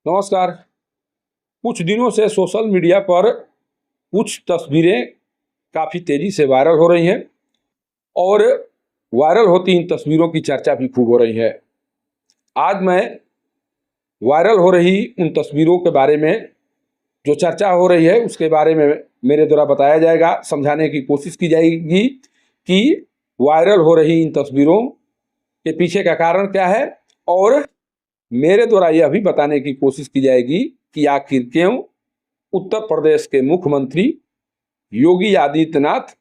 नमस्कार। कुछ दिनों से सोशल मीडिया पर कुछ तस्वीरें काफ़ी तेज़ी से वायरल हो रही हैं और वायरल होती इन तस्वीरों की चर्चा भी खूब हो रही है। आज मैं वायरल हो रही उन तस्वीरों के बारे में जो चर्चा हो रही है उसके बारे में मेरे द्वारा बताया जाएगा, समझाने की कोशिश की जाएगी कि वायरल हो रही इन तस्वीरों के पीछे का कारण क्या है और मेरे द्वारा यह भी बताने की कोशिश की जाएगी कि आखिर क्यों उत्तर प्रदेश के मुख्यमंत्री योगी आदित्यनाथ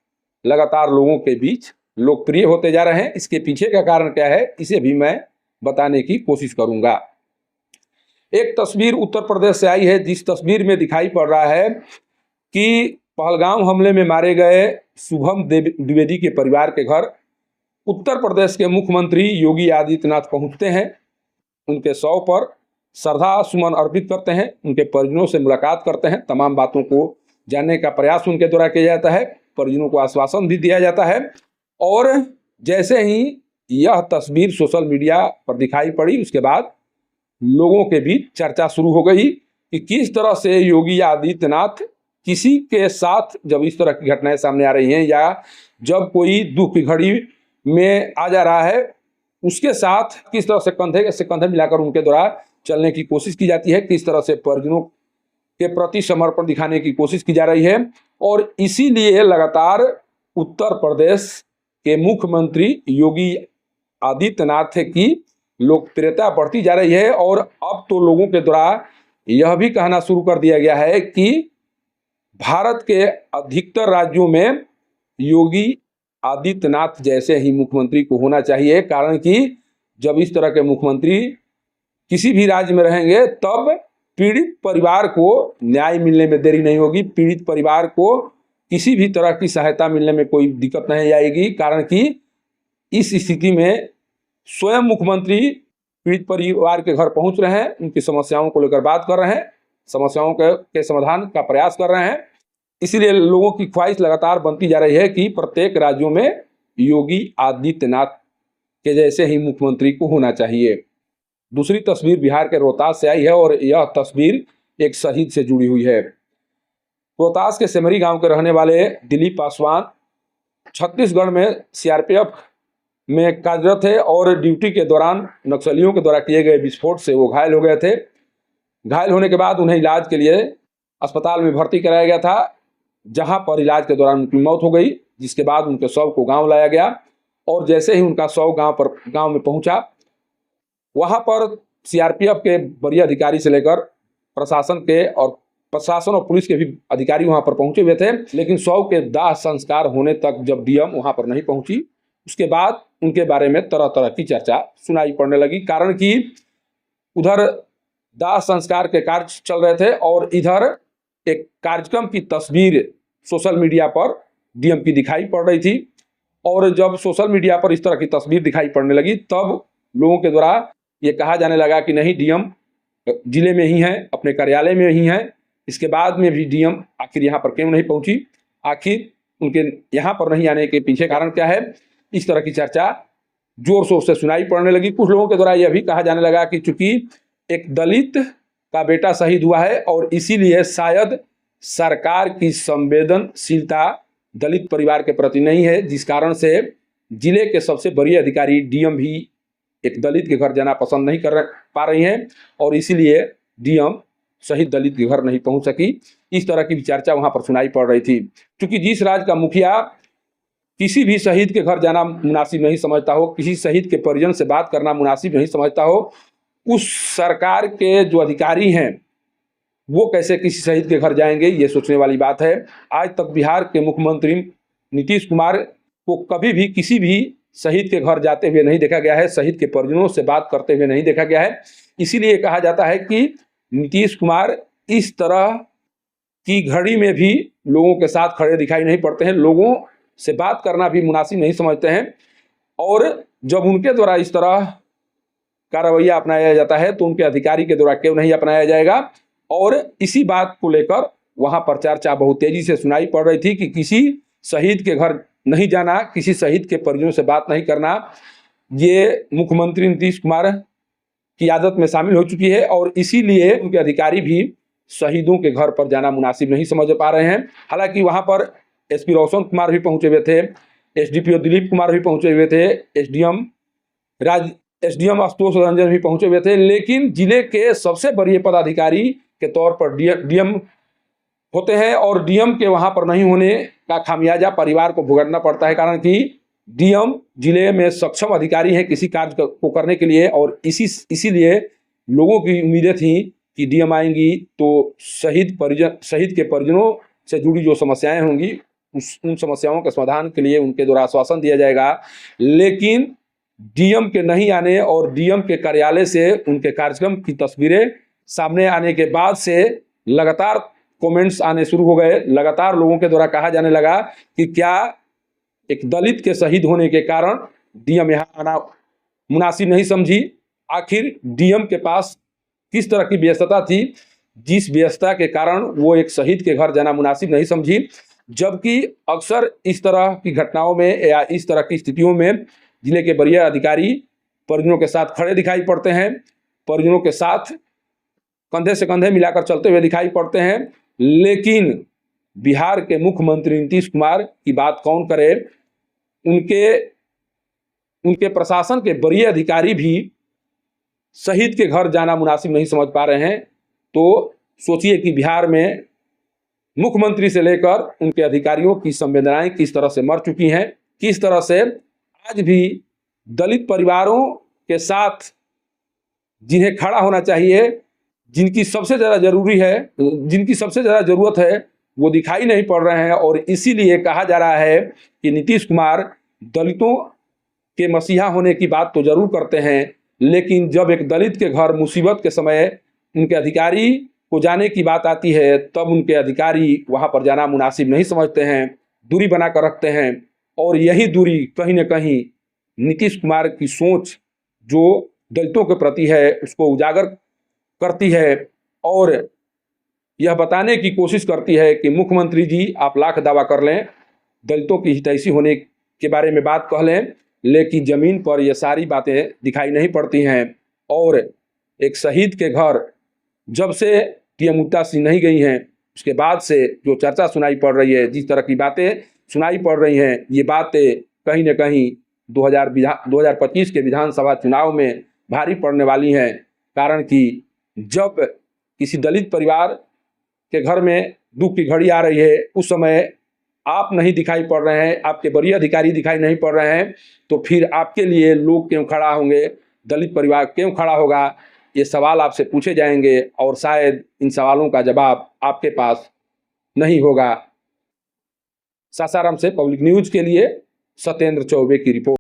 लगातार लोगों के बीच लोकप्रिय होते जा रहे हैं। इसके पीछे का कारण क्या है, इसे भी मैं बताने की कोशिश करूंगा। एक तस्वीर उत्तर प्रदेश से आई है, जिस तस्वीर में दिखाई पड़ रहा है कि पहलगाम हमले में मारे गए शुभम द्विवेदी के परिवार के घर उत्तर प्रदेश के मुख्यमंत्री योगी आदित्यनाथ पहुंचते हैं, उनके शव पर श्रद्धा सुमन अर्पित करते हैं, उनके परिजनों से मुलाकात करते हैं, तमाम बातों को जानने का प्रयास उनके द्वारा किया जाता है, परिजनों को आश्वासन भी दिया जाता है। और जैसे ही यह तस्वीर सोशल मीडिया पर दिखाई पड़ी, उसके बाद लोगों के बीच चर्चा शुरू हो गई कि किस तरह से योगी आदित्यनाथ किसी के साथ जब इस तरह की घटनाएं सामने आ रही हैं या जब कोई दुख की घड़ी में आ जा रहा है, उसके साथ किस तरह से कंधे मिलाकर उनके द्वारा चलने की कोशिश की जाती है, किस तरह से परिजनों के प्रति समर्पण दिखाने की कोशिश की जा रही है। और इसीलिए लगातार उत्तर प्रदेश के मुख्यमंत्री योगी आदित्यनाथ की लोकप्रियता बढ़ती जा रही है और अब तो लोगों के द्वारा यह भी कहना शुरू कर दिया गया है कि भारत के अधिकतर राज्यों में योगी आदित्यनाथ जैसे ही मुख्यमंत्री को होना चाहिए, कारण कि जब इस तरह के मुख्यमंत्री किसी भी राज्य में रहेंगे तब पीड़ित परिवार को न्याय मिलने में देरी नहीं होगी, पीड़ित परिवार को किसी भी तरह की सहायता मिलने में कोई दिक्कत नहीं आएगी, कारण कि इस स्थिति में स्वयं मुख्यमंत्री पीड़ित परिवार के घर पहुंच रहे हैं, उनकी समस्याओं को लेकर बात कर रहे हैं, समस्याओं के समाधान का प्रयास कर रहे हैं। इसीलिए लोगों की ख्वाहिश लगातार बनती जा रही है कि प्रत्येक राज्यों में योगी आदित्यनाथ के जैसे ही मुख्यमंत्री को होना चाहिए। दूसरी तस्वीर बिहार के रोहतास से आई है और यह तस्वीर एक शहीद से जुड़ी हुई है। रोहतास के सेमरी गांव के रहने वाले दिलीप पासवान छत्तीसगढ़ में सीआरपीएफ में कार्यरत थे और ड्यूटी के दौरान नक्सलियों के द्वारा किए गए विस्फोट से वो घायल हो गए थे। घायल होने के बाद उन्हें इलाज के लिए अस्पताल में भर्ती कराया गया था, जहां पर इलाज के दौरान उनकी मौत हो गई, जिसके बाद उनके शव को गांव लाया गया। और जैसे ही उनका शव गांव में पहुंचा, वहां पर सीआरपीएफ के वरीय अधिकारी से लेकर प्रशासन और पुलिस के भी अधिकारी वहां पर पहुंचे हुए थे, लेकिन शव के दाह संस्कार होने तक जब डीएम वहां पर नहीं पहुंची, उसके बाद उनके बारे में तरह तरह की चर्चा सुनाई पड़ने लगी, कारण कि उधर दाह संस्कार के कार्य चल रहे थे और इधर एक कार्यक्रम की तस्वीर सोशल मीडिया पर डीएम की दिखाई पड़ रही थी। और जब सोशल मीडिया पर इस तरह की तस्वीर दिखाई पड़ने लगी, तब लोगों के द्वारा ये कहा जाने लगा कि नहीं, डीएम जिले में ही हैं, अपने कार्यालय में ही हैं। इसके बाद में भी डीएम आखिर यहाँ पर क्यों नहीं पहुंची, आखिर उनके यहाँ पर नहीं आने के पीछे कारण क्या है, इस तरह की चर्चा जोर शोर से सुनाई पड़ने लगी। कुछ लोगों के द्वारा यह भी कहा जाने लगा कि चूंकि एक दलित का बेटा शहीद हुआ है और इसीलिए शायद सरकार की संवेदनशीलता दलित परिवार के प्रति नहीं है, जिस कारण से जिले के सबसे बड़ी अधिकारी डीएम भी एक दलित के घर जाना पसंद नहीं कर पा रही हैं और इसीलिए डीएम शहीद दलित के घर नहीं पहुंच सकी। इस तरह की चर्चा वहां पर सुनाई पड़ रही थी। क्योंकि जिस राज्य का मुखिया किसी भी शहीद के घर जाना मुनासिब नहीं समझता हो, किसी शहीद के परिजन से बात करना मुनासिब नहीं समझता हो, उस सरकार के जो अधिकारी हैं वो कैसे किसी शहीद के घर जाएंगे, ये सोचने वाली बात है। आज तक बिहार के मुख्यमंत्री नीतीश कुमार को कभी भी किसी भी शहीद के घर जाते हुए नहीं देखा गया है, शहीद के परिजनों से बात करते हुए नहीं देखा गया है। इसीलिए कहा जाता है कि नीतीश कुमार इस तरह की घड़ी में भी लोगों के साथ खड़े दिखाई नहीं पड़ते हैं, लोगों से बात करना भी मुनासिब नहीं समझते हैं। और जब उनके द्वारा इस तरह का रवैया अपनाया जाता है तो उनके अधिकारी के द्वारा क्यों नहीं अपनाया जाएगा। और इसी बात को लेकर वहां पर चर्चा बहुत तेजी से सुनाई पड़ रही थी कि किसी शहीद के घर नहीं जाना, किसी शहीद के परिजनों से बात नहीं करना, ये मुख्यमंत्री नीतीश कुमार की आदत में शामिल हो चुकी है और इसीलिए उनके अधिकारी भी शहीदों के घर पर जाना मुनासिब नहीं समझ पा रहे हैं। हालांकि वहां पर एसपी रोशन कुमार भी पहुंचे हुए थे, एसडीपीओ दिलीप कुमार भी पहुंचे हुए थे, एसडीएम आशुतोष रंजन भी पहुंचे हुए थे, लेकिन जिले के सबसे बड़े पदाधिकारी के तौर पर डीएम होते हैं और डीएम के वहां पर नहीं होने का खामियाजा परिवार को भुगतना पड़ता है। कारण कि डीएम जिले में सक्षम अधिकारी हैं किसी कार्य को करने के लिए और इसीलिए लोगों की उम्मीदें थी कि डीएम आएंगी तो शहीद के परिजनों से जुड़ी जो समस्याएं होंगी उन समस्याओं के समाधान के लिए उनके द्वारा आश्वासन दिया जाएगा। लेकिन डीएम के नहीं आने और डीएम के कार्यालय से उनके कार्यक्रम की तस्वीरें सामने आने के बाद से लगातार कमेंट्स आने शुरू हो गए। लगातार लोगों के द्वारा कहा जाने लगा कि क्या एक दलित के शहीद होने के कारण डीएम यहाँ आना मुनासिब नहीं समझी। आखिर डीएम के पास किस तरह की व्यस्तता थी जिस व्यस्तता के कारण वो एक शहीद के घर जाना मुनासिब नहीं समझी। जबकि अक्सर इस तरह की घटनाओं में या इस तरह की स्थितियों में जिले के वरीय अधिकारी परिजनों के साथ खड़े दिखाई पड़ते हैं, परिजनों के साथ कंधे से कंधे मिलाकर चलते हुए दिखाई पड़ते हैं। लेकिन बिहार के मुख्यमंत्री नीतीश कुमार की बात कौन करे, उनके प्रशासन के वरीय अधिकारी भी शहीद के घर जाना मुनासिब नहीं समझ पा रहे हैं। तो सोचिए कि बिहार में मुख्यमंत्री से लेकर उनके अधिकारियों की संवेदनाएं किस तरह से मर चुकी हैं, किस तरह से आज भी दलित परिवारों के साथ जिन्हें खड़ा होना चाहिए, जिनकी सबसे ज़्यादा ज़रूरत है वो दिखाई नहीं पड़ रहे हैं। और इसीलिए कहा जा रहा है कि नीतीश कुमार दलितों के मसीहा होने की बात तो जरूर करते हैं, लेकिन जब एक दलित के घर मुसीबत के समय उनके अधिकारी को जाने की बात आती है तब उनके अधिकारी वहां पर जाना मुनासिब नहीं समझते हैं, दूरी बनाकर रखते हैं। और यही दूरी कहीं न कहीं नीतीश कुमार की सोच जो दलितों के प्रति है उसको उजागर करती है और यह बताने की कोशिश करती है कि मुख्यमंत्री जी आप लाख दावा कर लें, दलितों की हितैषी होने के बारे में बात कह लें, लेकिन ज़मीन पर ये सारी बातें दिखाई नहीं पड़ती हैं। और एक शहीद के घर जब से डीएम मुक्ता सिंह नहीं गई हैं उसके बाद से जो चर्चा सुनाई पड़ रही है, जिस तरह की बातें सुनाई पड़ रही हैं, ये बातें कहीं न कहीं 2025 के विधानसभा चुनाव में भारी पड़ने वाली हैं। कारण कि जब किसी दलित परिवार के घर में दुख की घड़ी आ रही है उस समय आप नहीं दिखाई पड़ रहे हैं, आपके वरीय अधिकारी दिखाई नहीं पड़ रहे हैं, तो फिर आपके लिए लोग क्यों खड़ा होंगे, दलित परिवार क्यों खड़ा होगा, ये सवाल आपसे पूछे जाएंगे और शायद इन सवालों का जवाब आपके पास नहीं होगा। सासाराम से पब्लिक न्यूज के लिए सत्येंद्र चौबे की रिपोर्ट।